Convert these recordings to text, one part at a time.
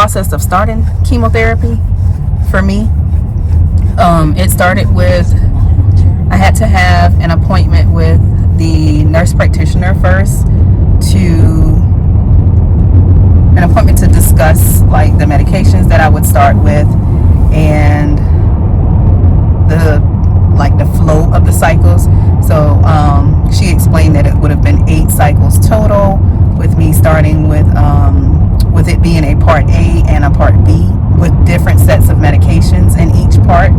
process of starting chemotherapy for me. It started with, I had to have an appointment with the nurse practitioner first, an appointment to discuss like the medications that I would start with and the flow of the cycles. So she explained that it would have been 8 cycles total, with me starting with it being a part A and a part B with different sets of medications in each part.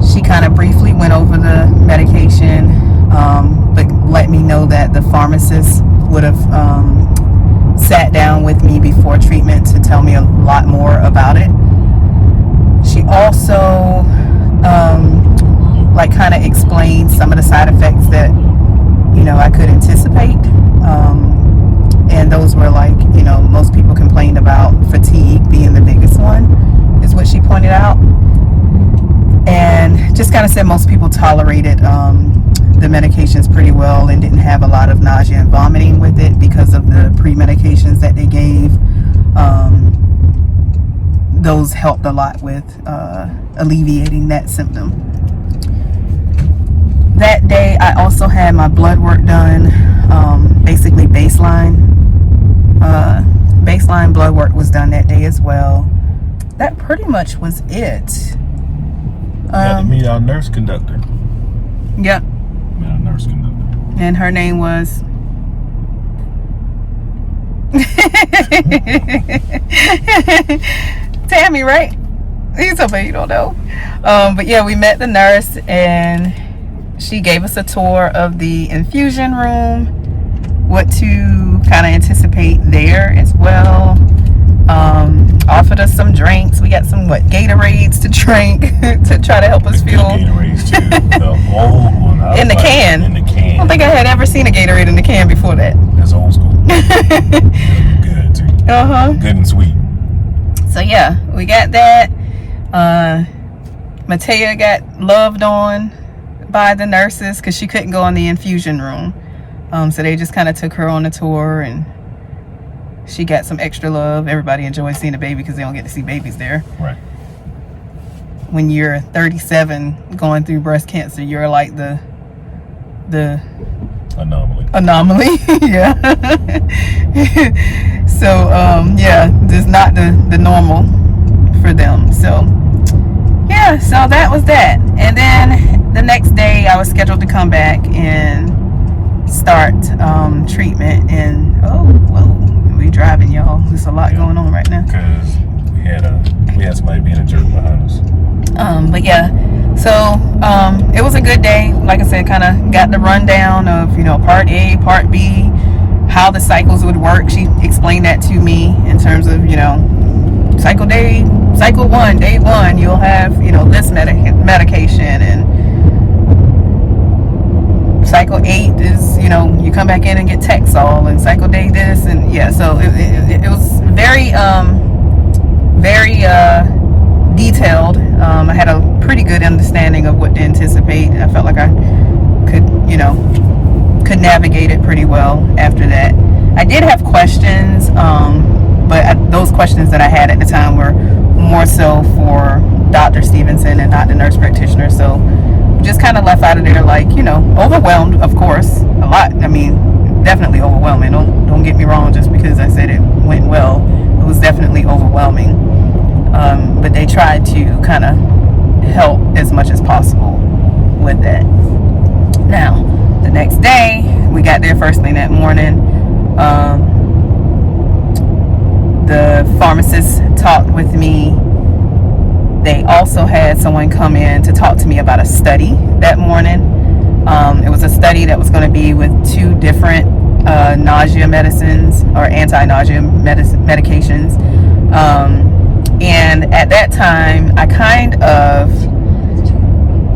She kind of briefly went over the medication, but let me know that the pharmacist would have sat down with me before treatment to tell me a lot more about it. She also kind of explained some of the side effects that I could anticipate, and those were most people complained about fatigue being the biggest one, is what she pointed out, and just kind of said most people tolerated the medications pretty well and didn't have a lot of nausea and vomiting with it because of the pre-medications that they gave. Those helped a lot with alleviating that symptom. That day I also had my blood work done, basically baseline blood work was done that day as well. That pretty much was it. You had to meet our nurse conductor. Yep. Met our nurse conductor. And her name was Tammy, right? You told me you don't know. But yeah, we met the nurse and she gave us a tour of the infusion room, what to kind of anticipate there as well. Offered us some drinks. We got some Gatorades to drink to try to help us feel. Gatorades too. The old one. In the can. In the can. I don't think I had ever seen a Gatorade in the can before that. That's old school. Good too. Good and sweet. So yeah, we got that. Matea got loved on by the nurses because she couldn't go in the infusion room. So they just kind of took her on a tour and she got some extra love. Everybody enjoys seeing a baby because they don't get to see babies there. Right. When you're 37 going through breast cancer, you're like the anomaly. Yeah. So yeah, just not the normal for them. So yeah, so that was that. And then the next day I was scheduled to come back and start treatment. And we driving, y'all. There's a lot going on right now. Because we had somebody being a jerk behind us. But yeah, so it was a good day. Like I said, kind of got the rundown of part A, part B, how the cycles would work. She explained that to me in terms of cycle 1, day 1, you'll have this medication, and cycle 8 is you come back in and get Texol, and cycle day this, and yeah, so it was very detailed. I had a pretty good understanding of what to anticipate. I felt like I could navigate it pretty well after that. I did have questions, but those questions that I had at the time were more so for Dr. Stevenson and not the nurse practitioner. So just kind of left out of there overwhelmed, of course, a lot. I mean, definitely overwhelming. Don't get me wrong, just because I said it went well, it was definitely overwhelming. But they tried to kind of help as much as possible with that. Now, the next day, we got there first thing that morning. The pharmacist talked with me. They also had someone come in to talk to me about a study that morning. It was a study that was going to be with 2 different nausea medicines or anti-nausea medications. And at that time, I kind of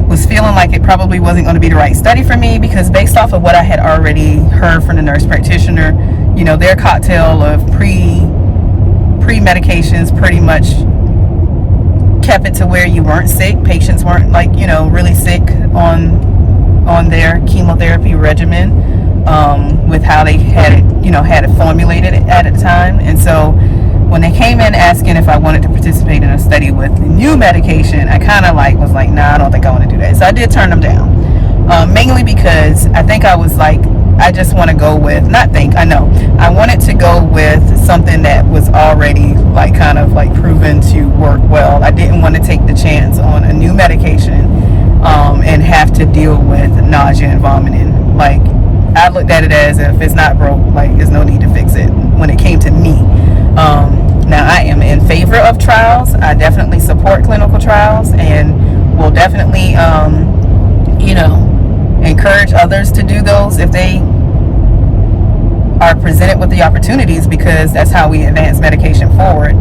was feeling like it probably wasn't going to be the right study for me, because based off of what I had already heard from the nurse practitioner, their cocktail of pre-medications pretty much kept it to where you weren't sick. Patients weren't really sick on their chemotherapy regimen, with how they had it formulated at the time. And so when they came in asking if I wanted to participate in a study with new medication, I kind of like was like, nah, I don't think I want to do that. So I did turn them down, mainly because I think I was like, I just want to go with, I wanted to go with something that was already like kind of like proven to work well. I didn't want to take the chance on a new medication and have to deal with nausea and vomiting. Like, I looked at it as, if it's not broke, like, there's no need to fix it when it came to me. Now, I am in favor of trials. I definitely support clinical trials and will definitely, encourage others to do those if they are presented with the opportunities, because that's how we advance medication forward,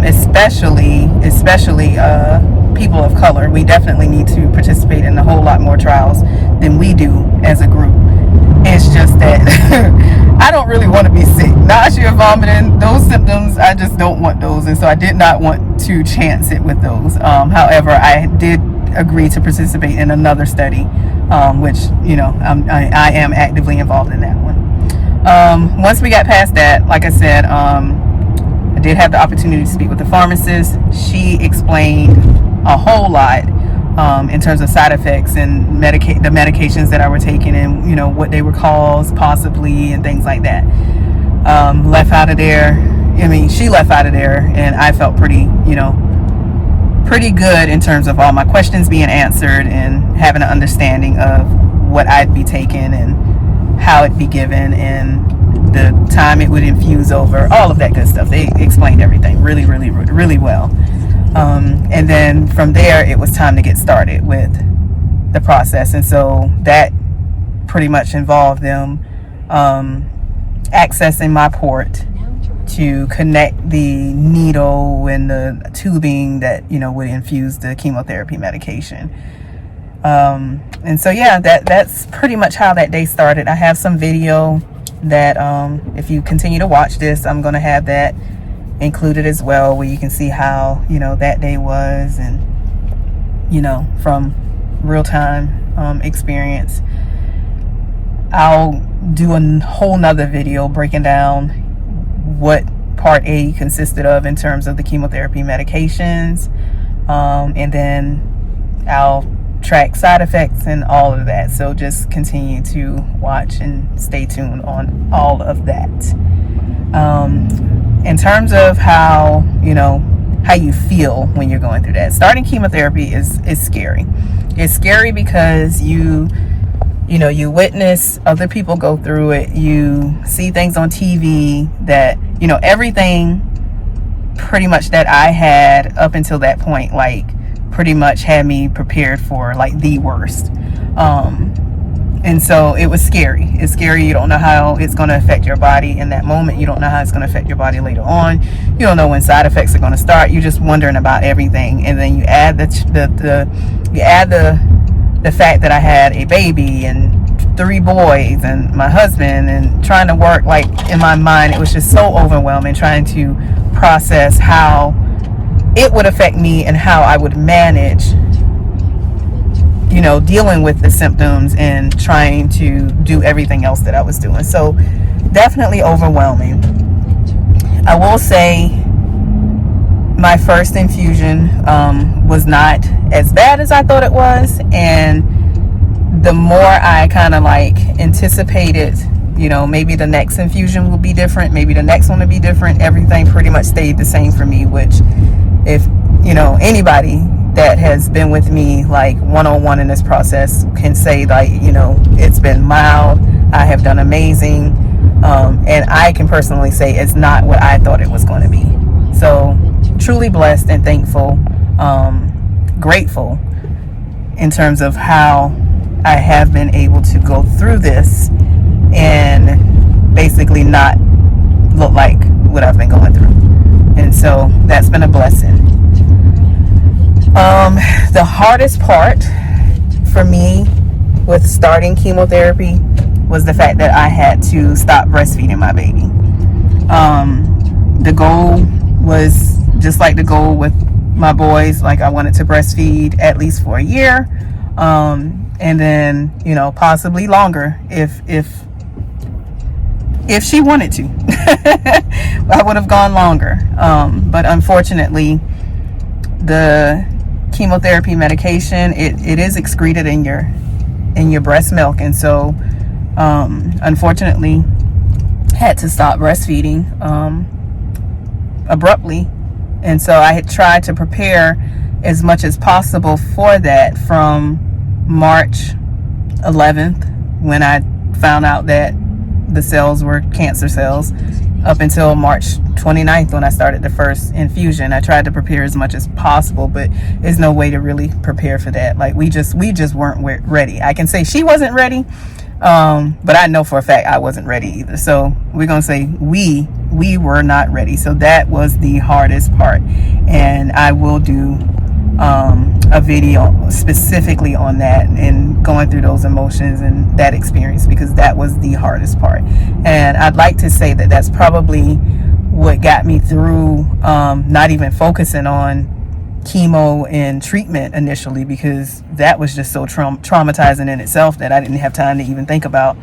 especially people of color. We definitely need to participate in a whole lot more trials than we do as a group. It's just that I don't really want to be sick. Nausea, vomiting, those symptoms, I just don't want those. And so I did not want to chance it with those. However, I did agree to participate in another study, which, I am actively involved in that one. Once we got past that, like I said, I did have the opportunity to speak with the pharmacist. She explained a whole lot in terms of side effects and the medications that I were taking, and what they were caused possibly and things like that. Left out of there. She left out of there, and I felt pretty good in terms of all my questions being answered and having an understanding of what I'd be taking and how it'd be given and the time it would infuse over, all of that good stuff. They explained everything really, really, really well. And then from there, it was time to get started with the process. And so that pretty much involved them accessing my port to connect the needle and the tubing that, would infuse the chemotherapy medication. And so, yeah, that's pretty much how that day started. I have some video that, if you continue to watch this, I'm going to have that included as well, where you can see how, that day was, and, from real time experience. I'll do a whole nother video breaking down what part A consisted of in terms of the chemotherapy medications, and then I'll track side effects and all of that. So just continue to watch and stay tuned on all of that. In terms of how you feel when you're going through that, starting chemotherapy is scary. It's scary because you witness other people go through it. You see things on TV that, everything pretty much that I had up until that point, like, pretty much had me prepared for, like, the worst. And so it was scary. It's scary. You don't know how it's going to affect your body in that moment. You don't know how it's going to affect your body later on. You don't know when side effects are going to start. You're just wondering about everything. And then you add the fact that I had a baby and 3 boys and my husband, and trying to work, like, in my mind, it was just so overwhelming trying to process how it would affect me and how I would manage, dealing with the symptoms and trying to do everything else that I was doing. So definitely overwhelming. I will say my first infusion was not as bad as I thought it was, and the more I kind of like anticipated, maybe the next infusion will be different, maybe the next one will be different, everything pretty much stayed the same for me, which, if anybody that has been with me, like, one-on-one in this process can say, like, it's been mild. I have done amazing, and I can personally say it's not what I thought it was going to be. So truly blessed and thankful, grateful in terms of how I have been able to go through this and basically not look like what I've been going through. And so that's been a blessing. The hardest part for me with starting chemotherapy was the fact that I had to stop breastfeeding my baby. The goal was just like the goal with my boys. Like, I wanted to breastfeed at least for a year, and then possibly longer if if she wanted to. I would have gone longer. But unfortunately, the chemotherapy medication, it is excreted in your breast milk, and so unfortunately had to stop breastfeeding abruptly. And so I had tried to prepare as much as possible for that from March 11th, when I found out that the cells were cancer cells, up until March 29th, when I started the first infusion. I tried to prepare as much as possible, but there's no way to really prepare for that. Like, we just weren't ready. I can say she wasn't ready, but I know for a fact I wasn't ready either. So we're gonna say we were not ready. So that was the hardest part, and I will do a video specifically on that and going through those emotions and that experience, because that was the hardest part. And I'd like to say that that's probably what got me through not even focusing on chemo and treatment initially, because that was just so traumatizing in itself that I didn't have time to even think about,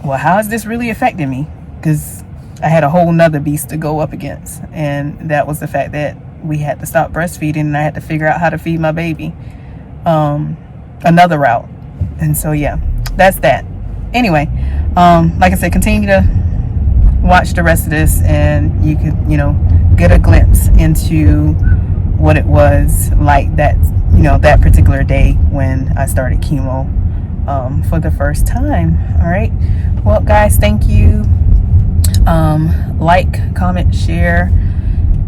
well, how is this really affecting me? Because I had a whole nother beast to go up against, and that was the fact that we had to stop breastfeeding, and I had to figure out how to feed my baby another route. And so yeah, that's that. Anyway, like I said, continue to watch the rest of this, and you could, get a glimpse into what it was like that, that particular day when I started chemo for the first time. All right, well guys, thank you. Like, comment, share,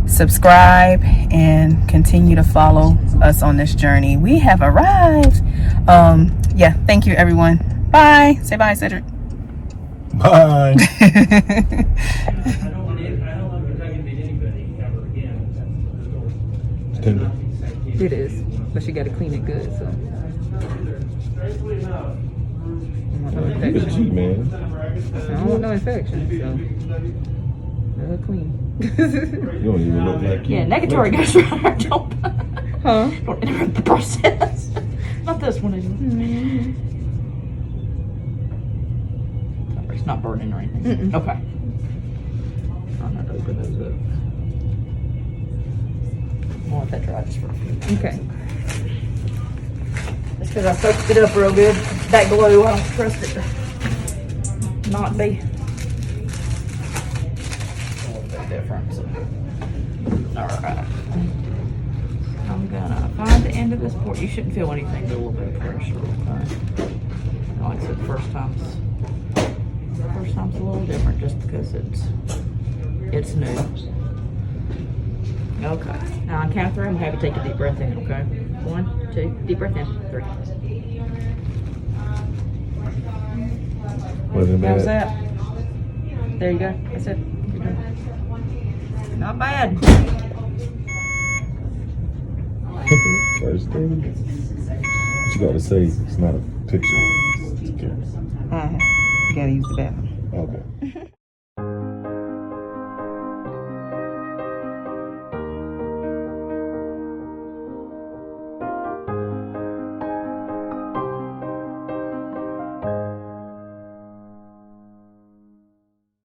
subscribe, and continue to follow us on this journey. We have arrived. Yeah, thank you everyone. Bye. Say bye, Cedric. Bye. Tender. It is, but you got to clean it good. So. You a G, man. I don't want no infection. So. Look clean. You don't even look like you. Yeah, negatory goes right. Don't interrupt the process. Not this one anymore. It's not burning or anything. Okay. I'm not open those up. I'll let that dry just for a few. Okay. That's because I soaked it up real good. That glue, I don't trust it to not be. A little bit different. So. Alright. I'm gonna find the end of this port. You shouldn't feel anything, but a little bit of pressure. Okay. Like I said, first time's a little different just because it's new. Okay. Now on count of 3, I'm gonna have you take a deep breath in, okay? 1, 2, deep breath in, 3. Wasn't bad. How's that? There you go. That's it. You're done. Not bad. First thing. What you gotta say? It's not a picture. It's a camera. You gotta use the bathroom. Okay.